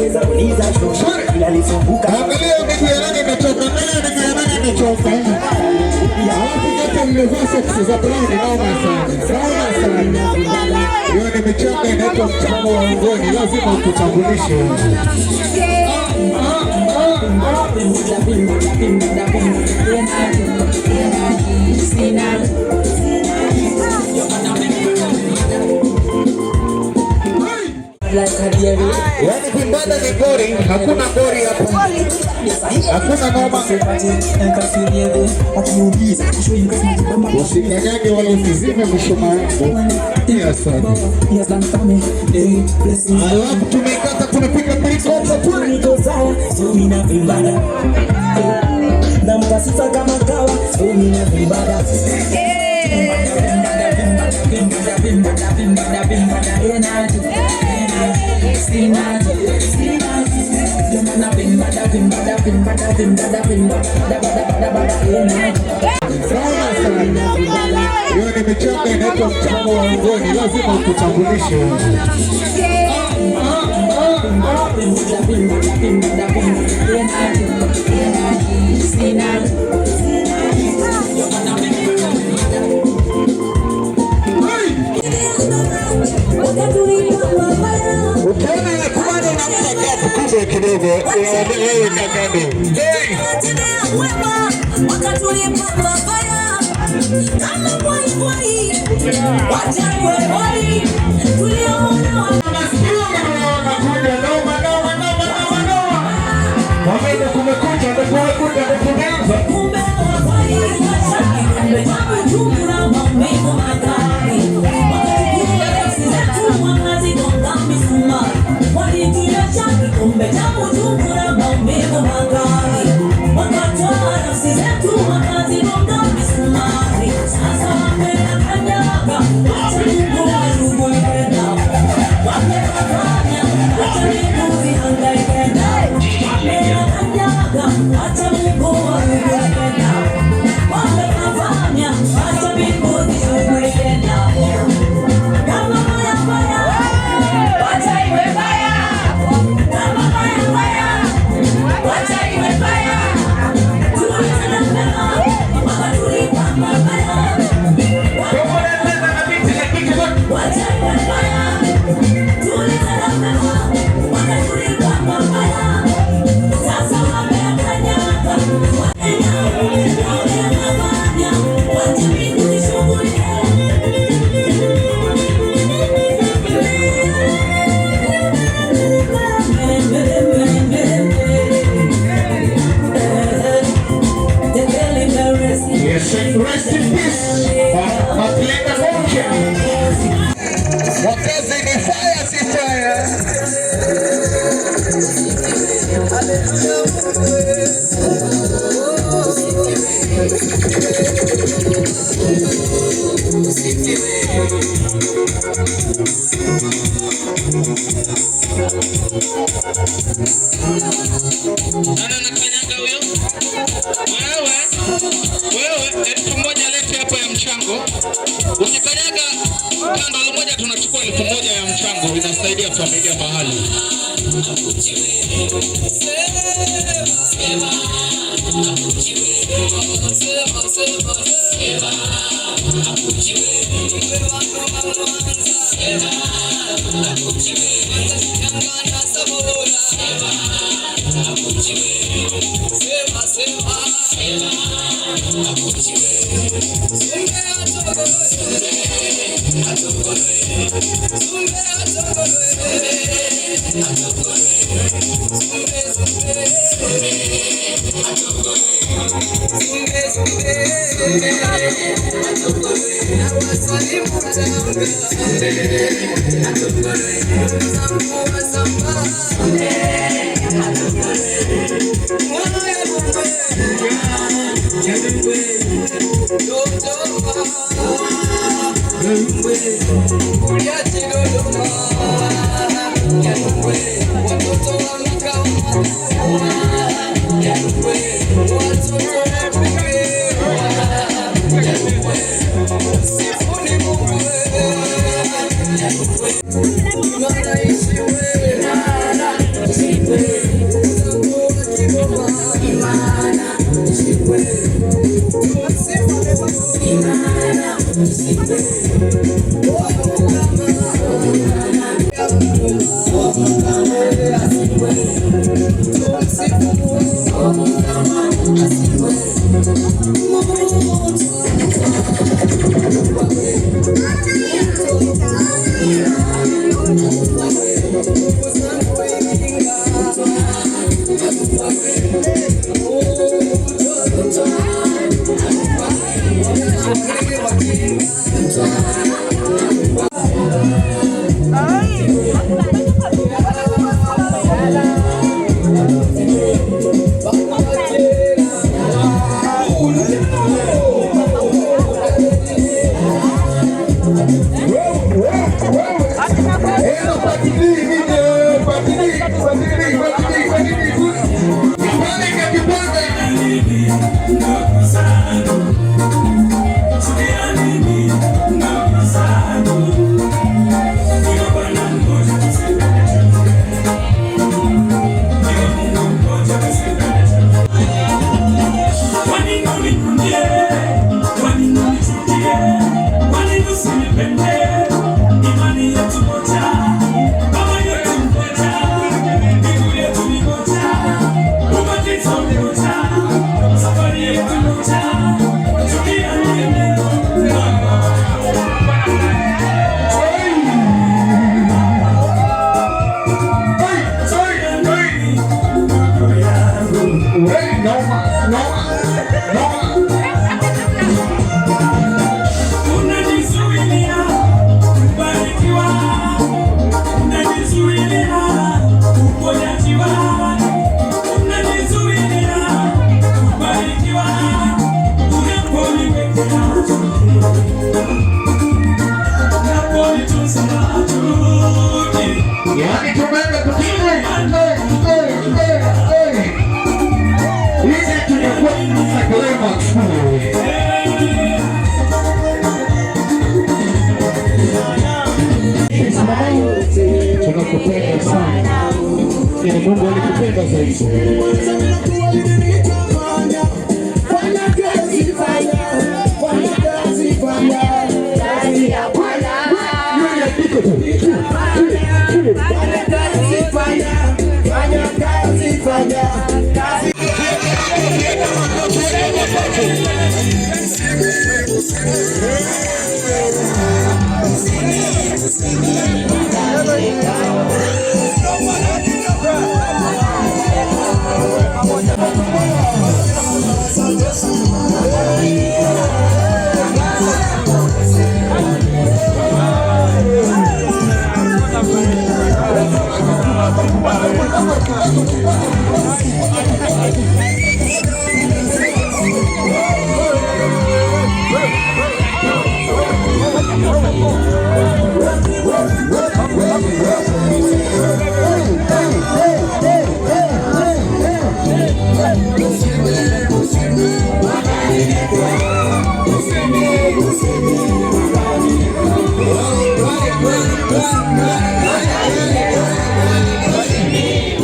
unaweza uliza show ila lisumbuka. Angalia miguu ya nani imechoka, angalia miguu ya nani imechoka. Alafu yote mmevaa socks za brown naona sana. Hiyo ni michanga inaitwa mchango wa ngoni, lazima ukutambulishe. Yani kimbanda ni gori, hakuna gori hapo. Hakuna noma. Usikanyage wala usizime mshumaa yako. Yes sir. Alafu tumekata tumepiga triko hapo pale. Sumina vimbada na mkasifa kama kawa. Sumina vimbada hiyo ni michanga inaitwa mchango wa ngoni, lazima ukutambulishe. Ukiona inakumana na mtakafu kubwa kidogo, wewe kakando. Rest in peace. Matilda Moche. Wakazi ni fire, si fire. Nana nakanyaga huyo? Wewe, elfu moja lete hapo ya mchango. Ukikanyaga kando moja tunachukua 1000 ya mchango, inasaidia familia mahali. Tunakupenda sana. Mungu alikupenda zaidi.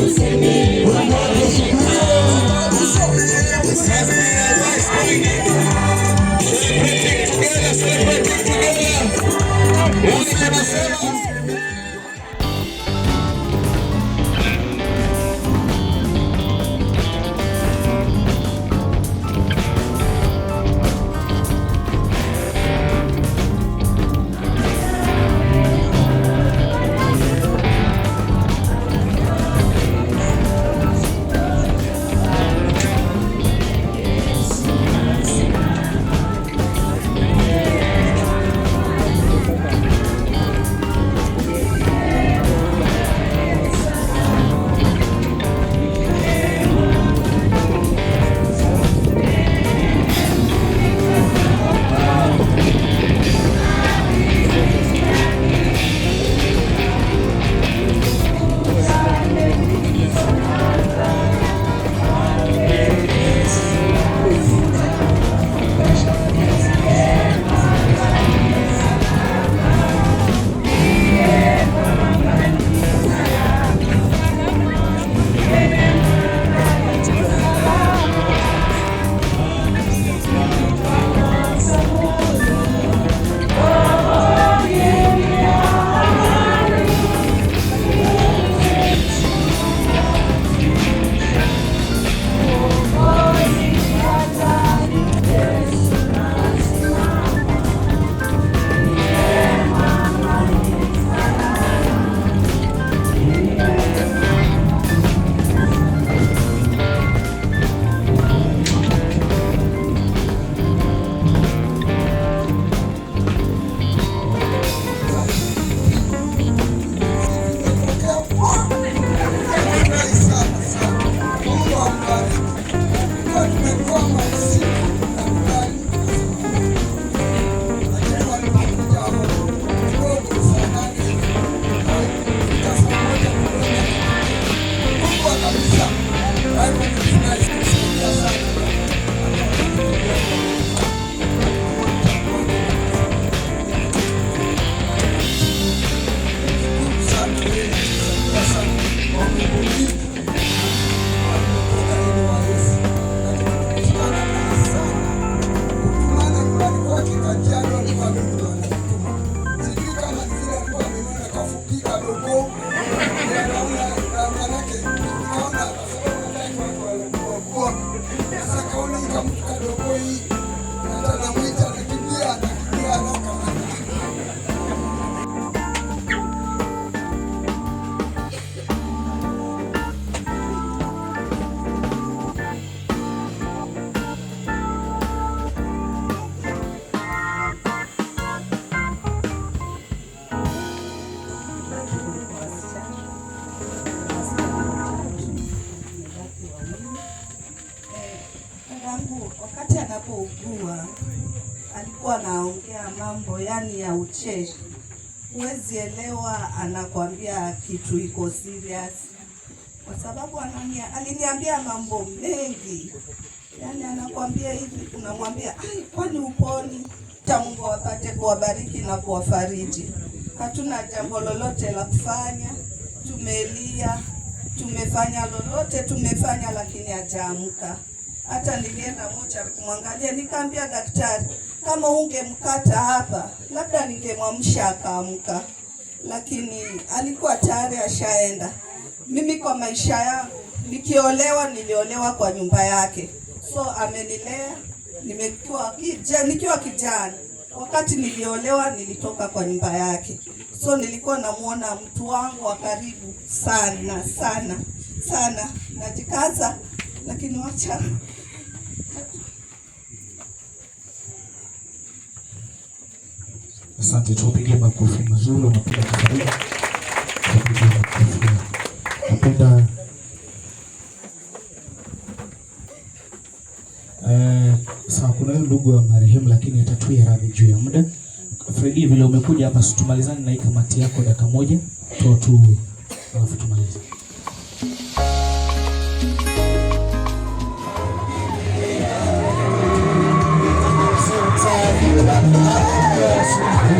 Usini alipougua alikuwa anaongea mambo yani ya ucheshi. Huwezi elewa anakwambia kitu iko serious, kwa sababu aliniambia mambo mengi. Yani anakwambia hivi, unamwambia kwani uponi? Mungu apate kuwabariki na kuwafariji. Hatuna jambo lolote la kufanya, tumelia, tumefanya lolote tumefanya, lakini hajaamka. Hata nilienda moja kumwangalia, nikaambia daktari, kama ungemkata hapa labda ningemwamsha akaamka, lakini alikuwa tayari ashaenda. Mimi kwa maisha yangu niliolewa kwa nyumba yake, so amenilea. Nikiwa kijana, wakati niliolewa nilitoka kwa nyumba yake, so nilikuwa namuona mtu wangu wa karibu sana sana sana. Najikaza, lakini wacha Asante, tupige makofi mazuri. Unapiga karibu. Napenda sawa, kuna ndugu wa marehemu lakini atatuia radhi juu ya muda. Fredi, vile umekuja hapa, situmalizane na hii kamati yako dakika moja tu alafu tumalize. Yes.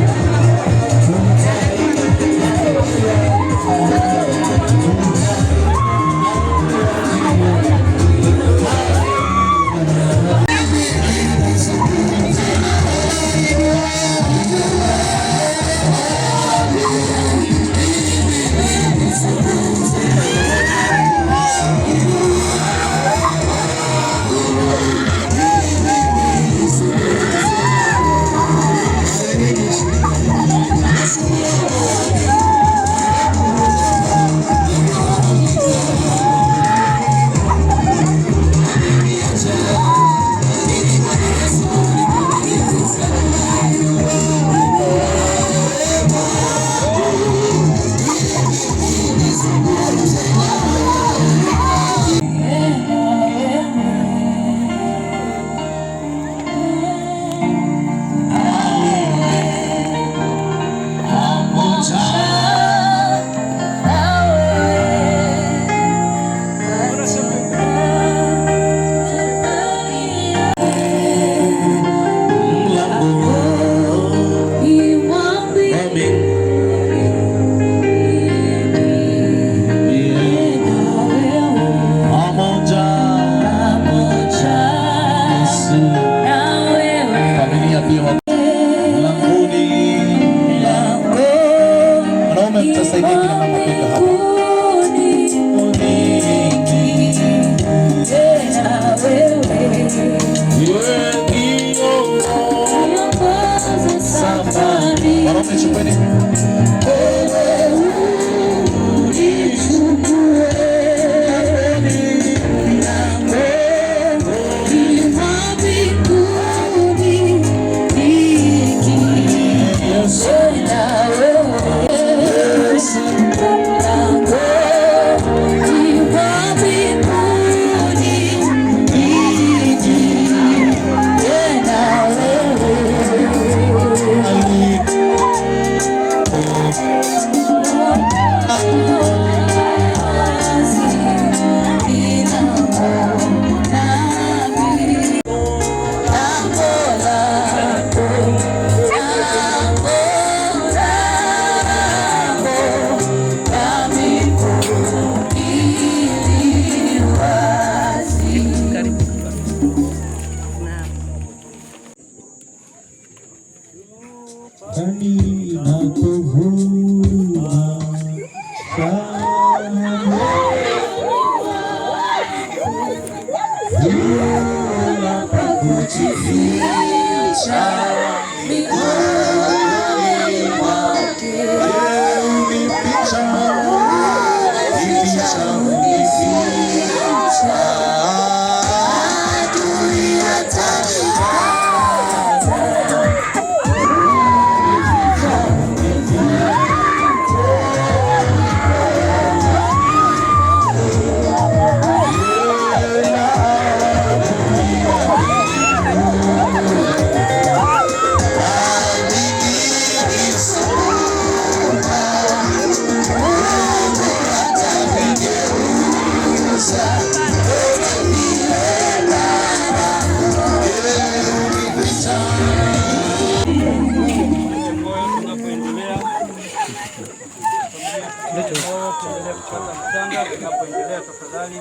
tunapoendelea tafadhali.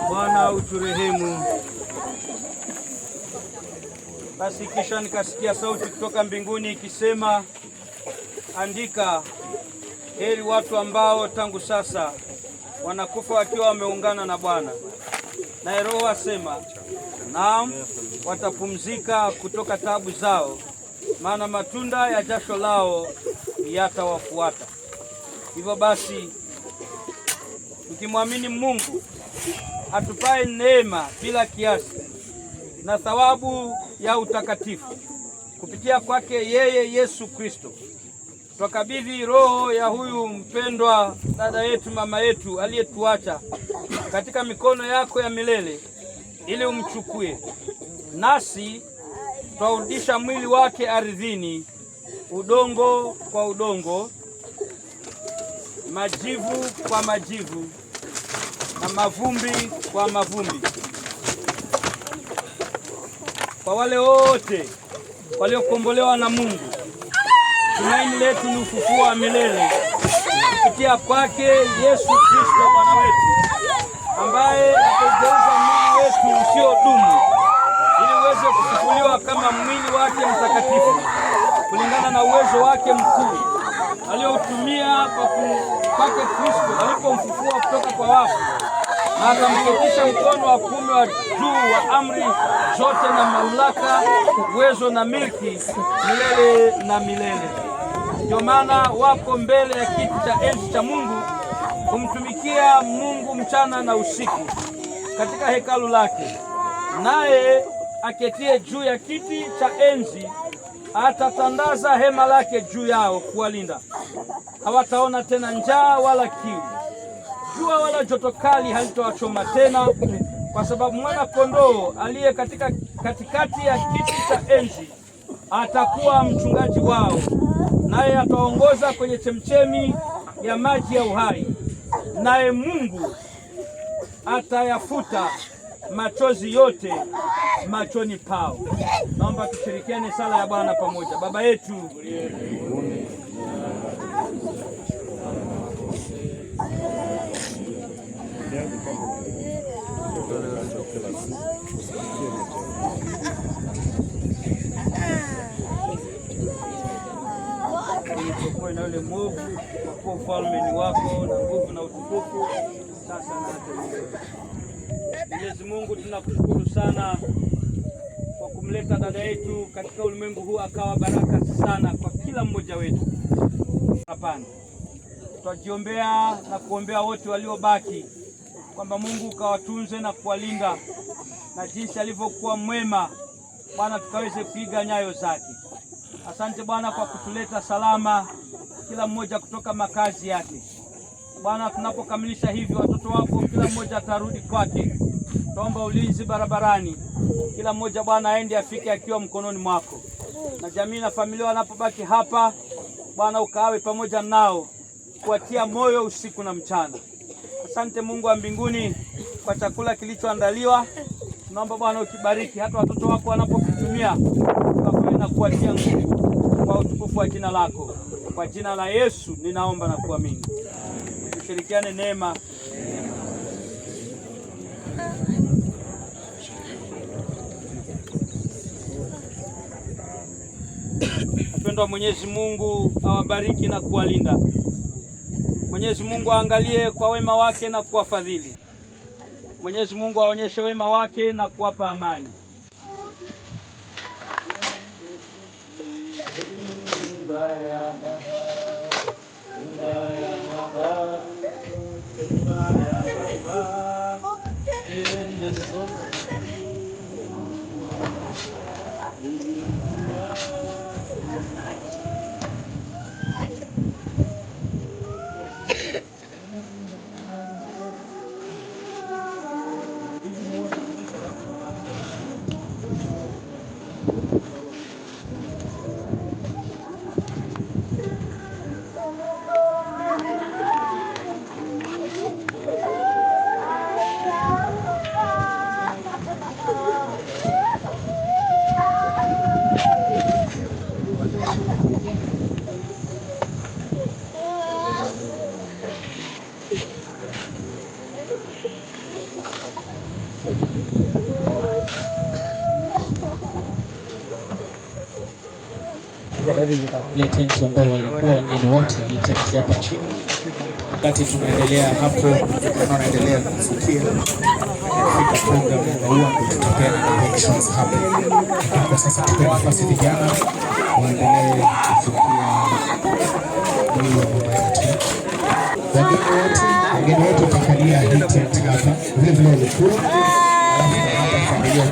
Bwana uturehemu. Basi kisha nikasikia sauti kutoka mbinguni ikisema, andika, heri watu ambao tangu sasa wanakufa wakiwa wameungana na Bwana. Naye Roho asema, naam, watapumzika kutoka taabu zao, maana matunda ya jasho lao yatawafuata. Hivyo basi, tukimwamini Mungu atupaye neema bila kiasi na thawabu ya utakatifu kupitia kwake yeye Yesu Kristo, twakabidhi roho ya huyu mpendwa dada yetu, mama yetu aliyetuacha katika mikono yako ya milele, ili umchukue, nasi twaurudisha mwili wake ardhini, udongo kwa udongo, majivu kwa majivu, na mavumbi kwa mavumbi. Kwa wale wote waliokombolewa na Mungu, tumaini letu ni ufufuo wa milele kupitia kwake Yesu Kristo Bwana wetu, ambaye atageuza mwili wetu usiodumu ili uweze kufufuliwa kama mwili wake mtakatifu kulingana na uwezo wake mkuu aliotumia kwake Kristo alipomfufua kutoka kwa wafu na akamketisha mkono wa kuume wa juu wa amri zote na mamlaka, uwezo na milki milele na milele. Ndio maana wako mbele ya kiti cha enzi cha Mungu kumtumikia Mungu mchana na usiku katika hekalu lake. Naye aketie juu ya kiti cha enzi atatandaza hema lake juu yao kuwalinda. Hawataona tena njaa wala kiu, jua wala joto kali halitowachoma tena, kwa sababu mwana kondoo aliye katikati ya kiti cha enzi atakuwa mchungaji wao, naye ataongoza kwenye chemchemi ya maji ya uhai. Naye Mungu atayafuta machozi yote machoni pao. Naomba tushirikiane sala ya Bwana pamoja. Baba yetu ulipokuwa na yule mwovu, kwa ufalme ni wako na nguvu na utukufu sasa na hata milele. Mwenyezi Mungu, tunakushukuru sana kwa kumleta dada yetu katika ulimwengu huu, akawa baraka sana kwa kila mmoja wetu. Hapana, twajiombea na kuombea wote waliobaki, kwamba Mungu ukawatunze na kuwalinda, na jinsi alivyokuwa mwema Bwana tukaweze kuiga nyayo zake. Asante Bwana kwa kutuleta salama kila mmoja kutoka makazi yake. Bwana, tunapokamilisha hivi, watoto wako kila mmoja atarudi kwake. Tuomba ulinzi barabarani, kila mmoja Bwana aende afike akiwa mkononi mwako, na jamii na familia wanapobaki hapa Bwana ukawe pamoja nao, kuwatia moyo usiku na mchana. Asante Mungu wa mbinguni kwa chakula kilichoandaliwa. Tunaomba Bwana ukibariki hata watoto wako wanapokitumia, ukafanye na kuwatia nguvu kwa utukufu wa jina lako. Kwa jina la Yesu ninaomba na kuamini. Tushirikiane neema. Wapendwa, Mwenyezi Mungu awabariki na kuwalinda. Mwenyezi Mungu aangalie kwa wema wake na kuwafadhili. Mwenyezi Mungu aonyeshe wema wake na kuwapa amani. ile tenti ambayo walikuwa wageni wote ilitenti hapa chini. Wakati tunaendelea hapo, tunaendelea kufikia kufika program ya maua ndio tutapea directions hapo. Kwa sasa tupe nafasi vijana waendelee kufikia mwili wa mama yetu. Wageni wote watakalia hii tent hapa, vile vile walikuwa alafu hapa familia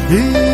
Hey